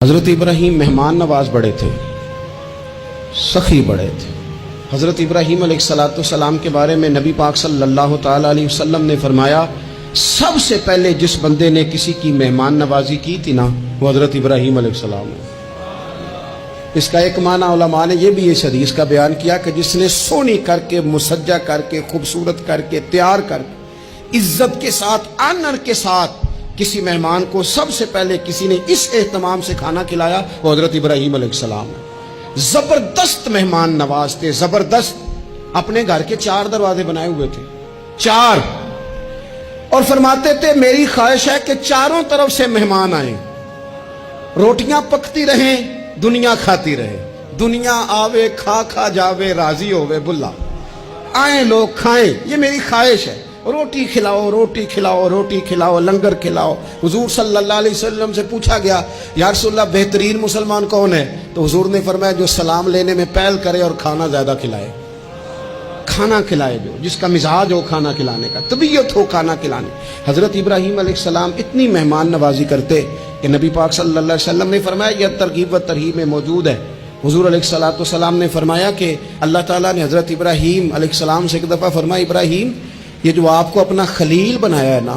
حضرت ابراہیم مہمان نواز بڑے تھے، سخی بڑے تھے۔ حضرت ابراہیم علیہ السلام کے بارے میں نبی پاک صلی اللہ تعالی علیہ وسلم نے فرمایا، سب سے پہلے جس بندے نے کسی کی مہمان نوازی کی تھی نا، وہ حضرت ابراہیم علیہ السلام ہے۔ اس کا ایک معنی علماء نے یہ بھی اس حدیث کا بیان کیا کہ جس نے سونی کر کے، مسجہ کر کے، خوبصورت کر کے، تیار کر کے، عزت کے ساتھ، آنر کے ساتھ کسی مہمان کو سب سے پہلے کسی نے اس اہتمام سے کھانا کھلایا، وہ حضرت ابراہیم علیہ السلام ہے۔ زبردست مہمان نواز تھے، زبردست۔ اپنے گھر کے 4 دروازے بنائے ہوئے تھے، 4، اور فرماتے تھے میری خواہش ہے کہ چاروں طرف سے مہمان آئیں، روٹیاں پکتی رہیں، دنیا کھاتی رہے، دنیا آوے کھا کھا جاوے، راضی ہوئے بلا، آئیں لوگ کھائیں، یہ میری خواہش ہے۔ روٹی کھلاؤ، روٹی کھلاؤ، روٹی کھلاؤ، لنگر کھلاؤ۔ حضور صلی اللہ علیہ وسلم سے پوچھا گیا، یا رسول اللہ بہترین مسلمان کون ہے؟ تو حضور نے فرمایا جو سلام لینے میں پہل کرے اور کھانا زیادہ کھلائے، کھانا کھلائے، جو جس کا مزاج ہو کھانا کھلانے کا، طبیعت ہو کھانا کھلانے۔ حضرت ابراہیم علیہ السلام اتنی مہمان نوازی کرتے کہ نبی پاک صلی اللہ علیہ وسلم نے فرمایا، یہ ترغیب و ترہیب میں موجود ہے۔ حضور علیہ السلام نے فرمایا کہ اللہ تعالیٰ نے حضرت ابراہیم علیہ السلام سے ایک دفعہ فرمایا، ابراہیم یہ جو آپ کو اپنا خلیل بنایا ہے نا،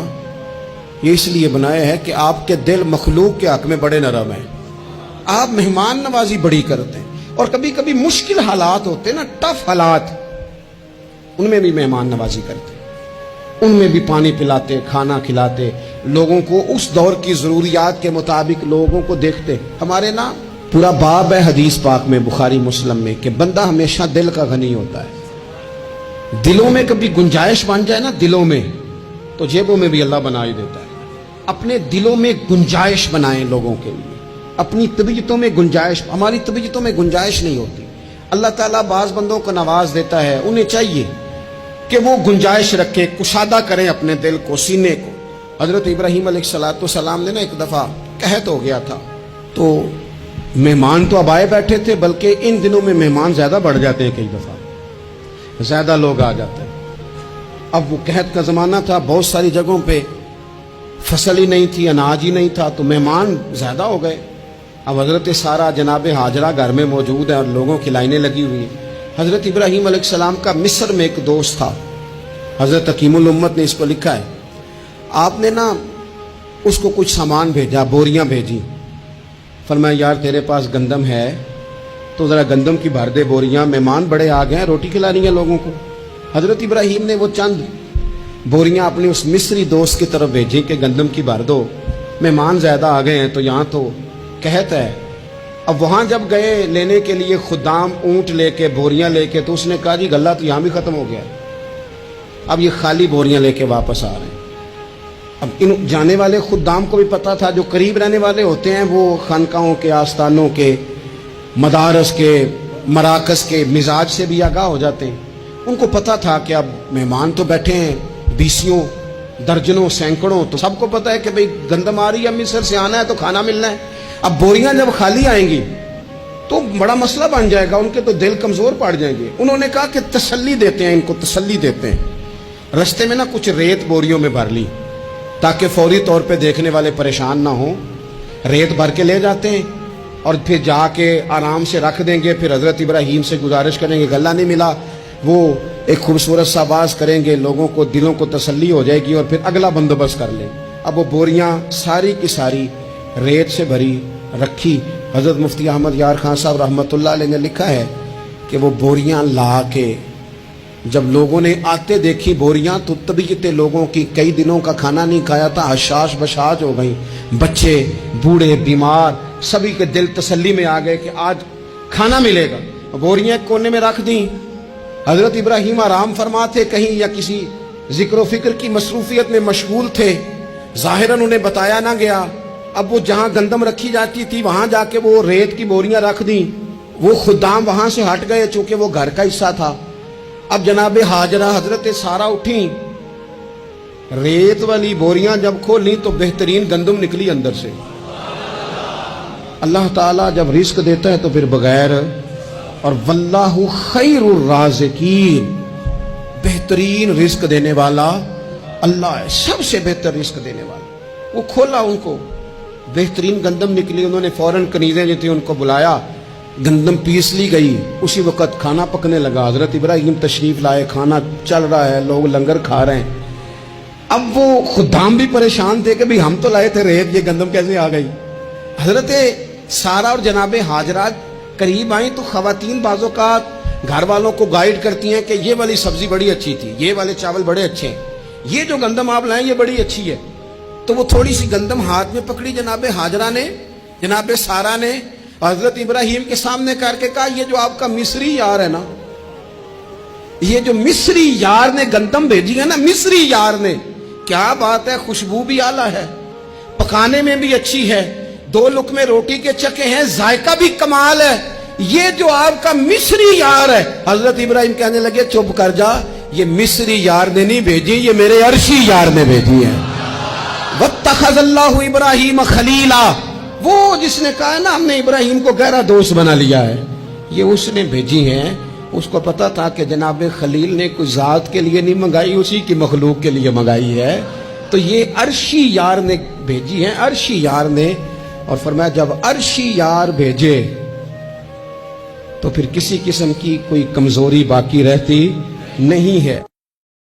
یہ اس لیے بنایا ہے کہ آپ کے دل مخلوق کے حق میں بڑے نرم ہیں، آپ مہمان نوازی بڑی کرتے ہیں، اور کبھی کبھی مشکل حالات ہوتے ہیں نا، ٹف حالات، ان میں بھی مہمان نوازی کرتے، ان میں بھی پانی پلاتے، کھانا کھلاتے، لوگوں کو اس دور کی ضروریات کے مطابق لوگوں کو دیکھتے۔ ہمارے نا پورا باب ہے حدیث پاک میں، بخاری مسلم میں، کہ بندہ ہمیشہ دل کا غنی ہوتا ہے۔ دلوں میں کبھی گنجائش بن جائے نا، دلوں میں، تو جیبوں میں بھی اللہ بنا ہی دیتا ہے۔ اپنے دلوں میں گنجائش بنائیں لوگوں کے لیے، اپنی طبیعتوں میں گنجائش۔ ہماری طبیعتوں میں گنجائش نہیں ہوتی۔ اللہ تعالیٰ بعض بندوں کو نواز دیتا ہے، انہیں چاہیے کہ وہ گنجائش رکھے، کشادہ کریں اپنے دل کو، سینے کو۔ حضرت ابراہیم علیہ السلام نے نا ایک دفعہ قحط ہو گیا تھا، تو مہمان تو اب آئے بیٹھے تھے، بلکہ ان دنوں میں مہمان زیادہ بڑھ جاتے ہیں، کئی دفعہ زیادہ لوگ آ جاتے ہیں۔ اب وہ قحط کا زمانہ تھا، بہت ساری جگہوں پہ فصل ہی نہیں تھی، اناج ہی نہیں تھا، تو مہمان زیادہ ہو گئے۔ اب حضرت سارہ جناب ہاجرہ گھر میں موجود ہے اور لوگوں کی لائنیں لگی ہوئی ہیں۔ حضرت ابراہیم علیہ السلام کا مصر میں ایک دوست تھا، حضرت حکیم الامت نے اس کو لکھا ہے، آپ نے نا اس کو کچھ سامان بھیجا، بوریاں بھیجی، فرمایا یار تیرے پاس گندم ہے تو ذرا گندم کی بھر دے بوریاں، مہمان بڑے آ گئے ہیں، روٹی کھلانی ہے لوگوں کو۔ حضرت ابراہیم نے وہ چند بوریاں اپنے اس مصری دوست کی طرف بھیجیں کہ گندم کی بھر دو، مہمان زیادہ آ گئے ہیں تو یہاں تو قحط ہے۔ اب وہاں جب گئے لینے کے لیے خدام اونٹ لے کے، بوریاں لے کے، تو اس نے کہا جی غلہ تو یہاں بھی ختم ہو گیا، اب یہ خالی بوریاں لے کے واپس آ رہے ہیں۔ اب ان جانے والے خدام کو بھی پتا تھا، جو قریب رہنے والے ہوتے ہیں وہ خانقاہوں کے، آستانوں کے، مدارس کے، مراکز کے مزاج سے بھی آگاہ ہو جاتے ہیں۔ ان کو پتا تھا کہ اب مہمان تو بیٹھے ہیں، بیسیوں، درجنوں، سینکڑوں، تو سب کو پتا ہے کہ بھئی گندم آ رہی ہے، مصر سے آنا ہے تو کھانا ملنا ہے۔ اب بوریاں جب خالی آئیں گی تو بڑا مسئلہ بن جائے گا، ان کے تو دل کمزور پڑ جائیں گے۔ انہوں نے کہا کہ تسلی دیتے ہیں، ان کو تسلی دیتے ہیں۔ رستے میں نا کچھ ریت بوریوں میں بھر لی تاکہ فوری طور پہ دیکھنے والے پریشان نہ ہوں، ریت بھر کے لے جاتے ہیں اور پھر جا کے آرام سے رکھ دیں گے۔ پھر حضرت ابراہیم سے گزارش کریں گے، غلہ نہیں ملا، وہ ایک خوبصورت سا آواز کریں گے، لوگوں کو دلوں کو تسلی ہو جائے گی، اور پھر اگلا بندوبست کر لیں۔ اب وہ بوریاں ساری کی ساری ریت سے بھری رکھی۔ حضرت مفتی احمد یار خان صاحب رحمۃ اللہ علیہ نے لکھا ہے کہ وہ بوریاں لا کے جب لوگوں نے آتے دیکھی بوریاں، تو طبیعت لوگوں کی کئی دنوں کا کھانا نہیں کھایا تھا، حشاش بشاش ہو گئی، بچے، بوڑھے، بیمار، سبھی کے دل تسلی میں آ گئے کہ آج کھانا ملے گا۔ بوریاں ایک کونے میں رکھ دیں۔ حضرت ابراہیم آرام فرما تھے کہیں، یا کسی ذکر و فکر کی مصروفیت میں مشغول تھے، ظاہراً انہیں بتایا نہ گیا۔ اب وہ جہاں گندم رکھی جاتی تھی وہاں جا کے وہ ریت کی بوریاں رکھ دیں۔ وہ خدام وہاں سے ہٹ گئے چونکہ وہ گھر کا حصہ تھا۔ اب جناب ہاجرہ حضرت سارہ اٹھیں، ریت والی بوریاں جب کھولیں تو بہترین گندم نکلی اندر سے۔ اللہ تعالیٰ جب رزق دیتا ہے تو پھر بغیر، اور واللہ خیر الرازقین، بہترین رزق دینے والا اللہ ہے، سب سے بہتر رزق دینے والا۔ وہ کھولا ان کو، بہترین گندم نکلی. انہوں نے فوراً کنیزیں جو تھیں ان کو بلایا, گندم پیس لی گئی. اسی وقت کھانا پکنے لگا. حضرت ابراہیم تشریف لائے, کھانا چل رہا ہے, لوگ لنگر کھا رہے ہیں. اب وہ خدام بھی پریشان تھے کہ بھئی ہم تو لائے تھے ریت, یہ گندم کیسے آ گئی. حضرت سارا اور جناب ہاجرہ قریب آئیں تو خواتین بعض اوقات گھر والوں کو گائیڈ کرتی ہیں کہ یہ والی سبزی بڑی اچھی تھی, یہ والے چاول بڑے اچھے ہیں, یہ جو گندم آپ لائیں یہ بڑی اچھی ہے. تو وہ تھوڑی سی گندم ہاتھ میں پکڑی جناب ہاجرہ نے, جناب سارا نے, حضرت ابراہیم کے سامنے کر کے کہا یہ جو آپ کا مصری یار ہے نا, یہ جو مصری یار نے گندم بھیجی ہے نا, مصری یار نے, کیا بات ہے, خوشبو بھی اعلیٰ ہے, پکانے میں بھی اچھی ہے, 2 لقمے روٹی کے چکے ہیں, ذائقہ بھی کمال ہے, یہ جو آپ کا مصری یار ہے. حضرت ابراہیم کہنے لگے چپ کر جا, یہ مصری یار نے نہیں بھیجی, یہ میرے عرشی یار نے بھیجی ہے. واتخذ اللہ ابراہیم خلیلا, وہ جس نے کہا نا ہم نے ابراہیم کو گہرا دوست بنا لیا ہے, یہ اس نے بھیجی ہیں. اس کو پتا تھا کہ جناب خلیل نے کوئی ذات کے لیے نہیں منگائی, اسی کی مخلوق کے لیے منگائی ہے, تو یہ عرشی یار نے بھیجی ہے, عرشی یار نے. اور فرمایا جب عرشی یار بھیجے تو پھر کسی قسم کی کوئی کمزوری باقی رہتی نہیں ہے.